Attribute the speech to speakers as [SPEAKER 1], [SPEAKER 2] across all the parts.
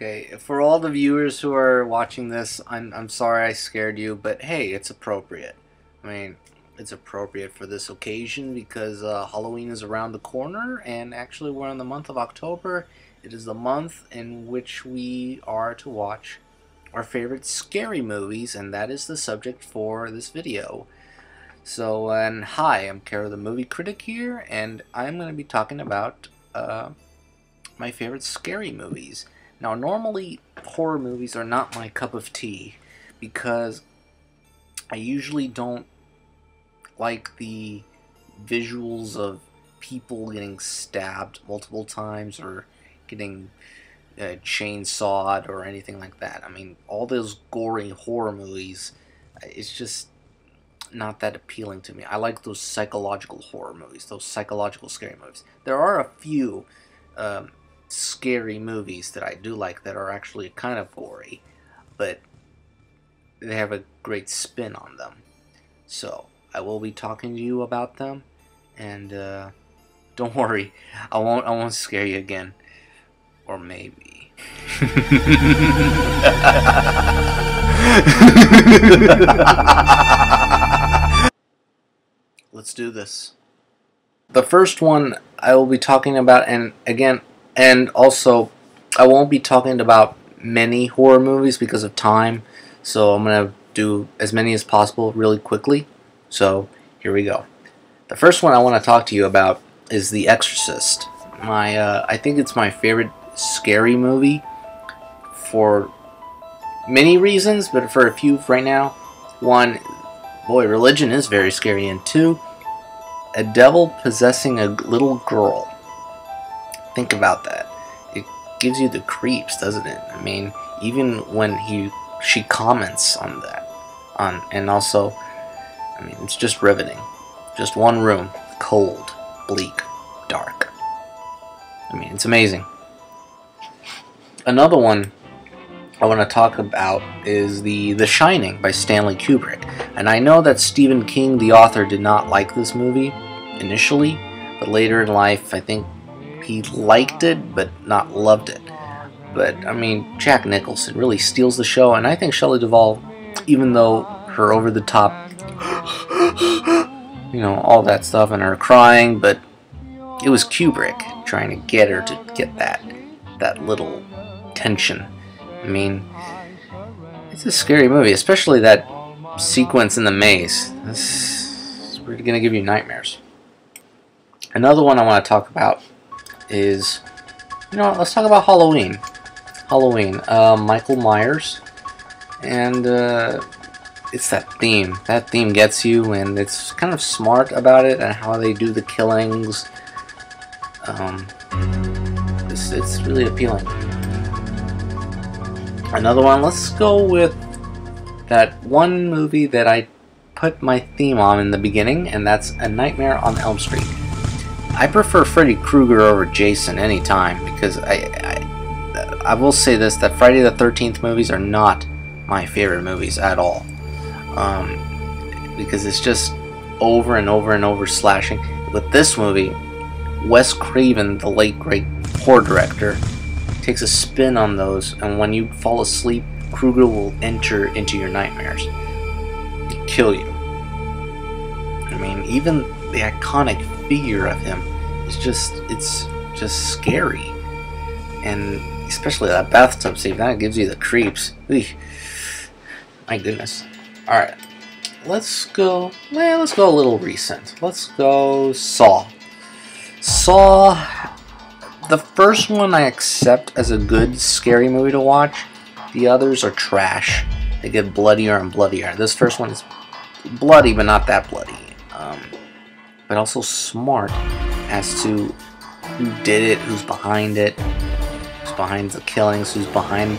[SPEAKER 1] Okay, for all the viewers who are watching this, I'm sorry I scared you, but hey, it's appropriate. I mean, it's appropriate for this occasion because Halloween is around the corner, and actually we're in the month of October. It is the month in which we are to watch our favorite scary movies, and that is the subject for this video. So, and hi, I'm Caro the Movie Critic here, and I'm going to be talking about my favorite scary movies. Now, normally horror movies are not my cup of tea because I usually don't like the visuals of people getting stabbed multiple times or getting chainsawed or anything like that. I mean, all those gory horror movies, it's just not that appealing to me. I like those psychological horror movies, those psychological scary movies. There are a few scary movies that I do like that are actually kind of gory, but they have a great spin on them. So I will be talking to you about them, and don't worry, I won't scare you again, or maybe. Let's do this. The first one I will be talking about, and also I won't be talking about many horror movies because of time, so I'm going to do as many as possible really quickly. So here we go. The first one I want to talk to you about is The Exorcist. I think it's my favorite scary movie for many reasons, but for a few right now. One, boy, religion is very scary, and two, a devil possessing a little girl. Think about that. It gives you the creeps, doesn't it? I mean, even when she comments on that, and also, I mean, it's just riveting. Just one room, cold, bleak, dark. I mean, it's amazing. Another one I want to talk about is The Shining by Stanley Kubrick. And I know that Stephen King, the author, did not like this movie initially, but later in life, I think he liked it, but not loved it. But, I mean, Jack Nicholson really steals the show, and I think Shelley Duvall, even though her over-the-top, you know, all that stuff, and her crying, but it was Kubrick trying to get her to get that little tension. I mean, it's a scary movie, especially that sequence in the maze. This really gonna give you nightmares. Another one I want to talk about is, you know, let's talk about Halloween. Michael Myers, and it's that theme. That theme gets you, and it's kind of smart about it and how they do the killings. It's really appealing. Another one, let's go with that one movie that I put my theme on in the beginning, and that's A Nightmare on Elm Street. I prefer Freddy Krueger over Jason anytime, because I will say this, that Friday the 13th movies are not my favorite movies at all. Because it's just over and over and over slashing. With this movie, Wes Craven, the late great horror director, takes a spin on those, and when you fall asleep, Krueger will enter into your nightmares and kill you. I mean, even the iconic figure of him is it's just scary, and especially that bathtub scene, that gives you the creeps. Eesh. My goodness. All right, let's go a little recent. Let's go Saw. The first one I accept as a good scary movie to watch. The others are trash. They get bloodier and bloodier. This first one is bloody, but not that bloody. But also smart as to who did it, who's behind it, who's behind the killings, who's behind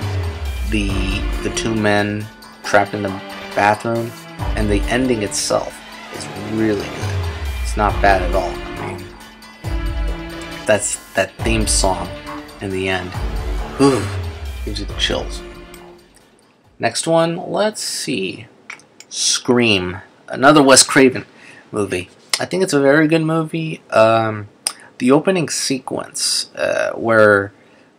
[SPEAKER 1] the two men trapped in the bathroom. And the ending itself is really good. It's not bad at all. I mean, that's that theme song in the end. Whew, gives you the chills. Next one, let's see. Scream, another Wes Craven movie. I think it's a very good movie. The opening sequence, where,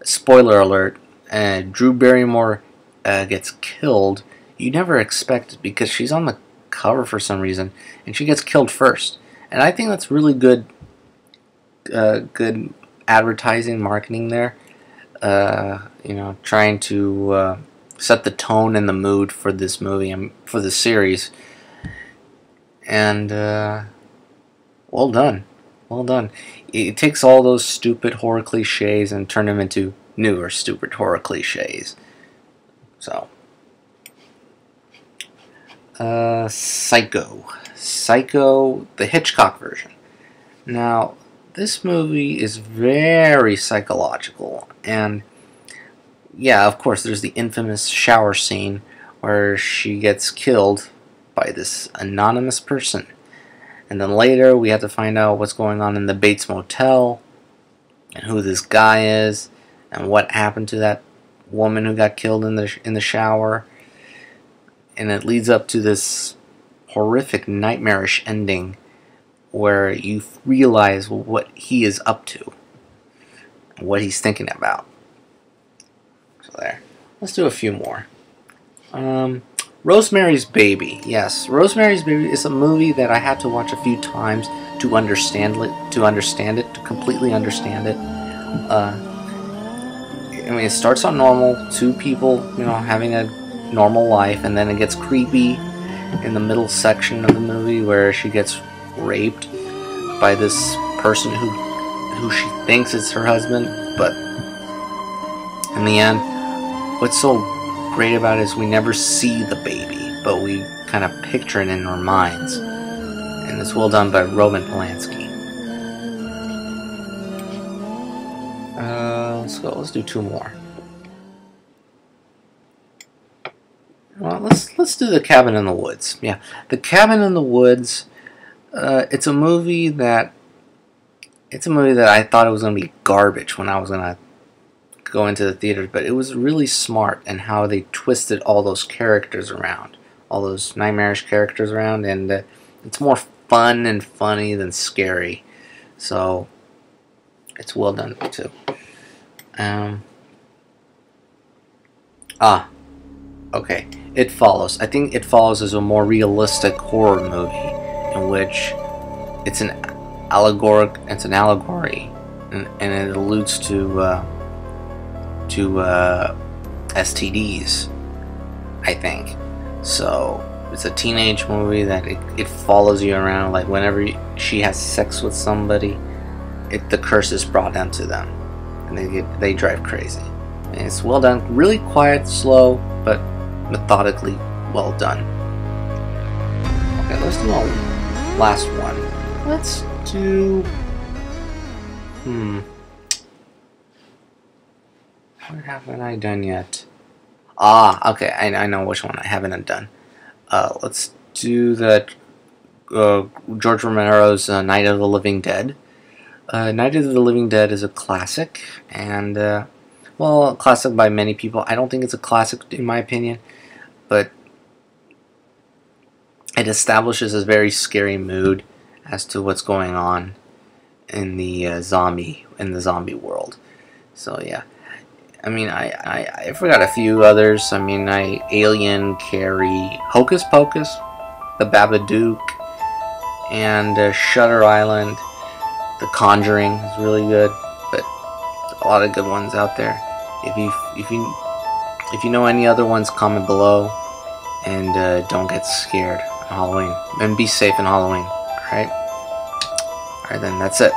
[SPEAKER 1] spoiler alert, Drew Barrymore gets killed, you never expect it because she's on the cover for some reason, and she gets killed first. And I think that's really good advertising, marketing there. You know, trying to set the tone and the mood for this movie and for the series. And well done, well done. It takes all those stupid horror cliches and turn them into newer stupid horror cliches. So, Psycho, the Hitchcock version. Now, this movie is very psychological, and yeah, of course, there's the infamous shower scene where she gets killed by this anonymous person. And then later, we have to find out what's going on in the Bates Motel, and who this guy is, and what happened to that woman who got killed in the shower. And it leads up to this horrific, nightmarish ending where you realize what he is up to, and what he's thinking about. So there. Let's do a few more. Rosemary's Baby. Yes, Rosemary's Baby is a movie that I had to watch a few times to understand it, to completely understand it. I mean, it starts on normal, two people, you know, having a normal life, and then it gets creepy in the middle section of the movie where she gets raped by this person who she thinks is her husband, but in the end, what's so great about it is we never see the baby, but we kind of picture it in our minds, and it's well done by Roman Polanski. Let's go. Let's do two more. Well, let's do The Cabin in the Woods. Yeah, The Cabin in the Woods. It's a movie that I thought it was going to be garbage when I was going to go into the theaters, but it was really smart in how they twisted all those characters around, all those nightmarish characters around, and it's more fun and funny than scary. So it's well done too. Okay. It Follows. I think It Follows is a more realistic horror movie in which it's an allegory, and it alludes to STDs, I think. So it's a teenage movie that it follows you around. Like whenever she has sex with somebody, the curse is brought onto them, and they drive crazy. And it's well done, really quiet, slow, but methodically well done. Okay, let's do our last one. Let's do... What haven't I done yet? Okay, I know which one I haven't done. Let's do the George Romero's Night of the Living Dead. Night of the Living Dead is a classic, and well, a classic by many people. I don't think it's a classic in my opinion, but it establishes a very scary mood as to what's going on in the zombie world. So yeah, I mean, I forgot a few others. I mean, Alien, Carrie, Hocus Pocus, The Babadook, and Shutter Island. The Conjuring is really good, but a lot of good ones out there. If you know any other ones, comment below, and don't get scared on Halloween, and be safe in Halloween. All right, then that's it.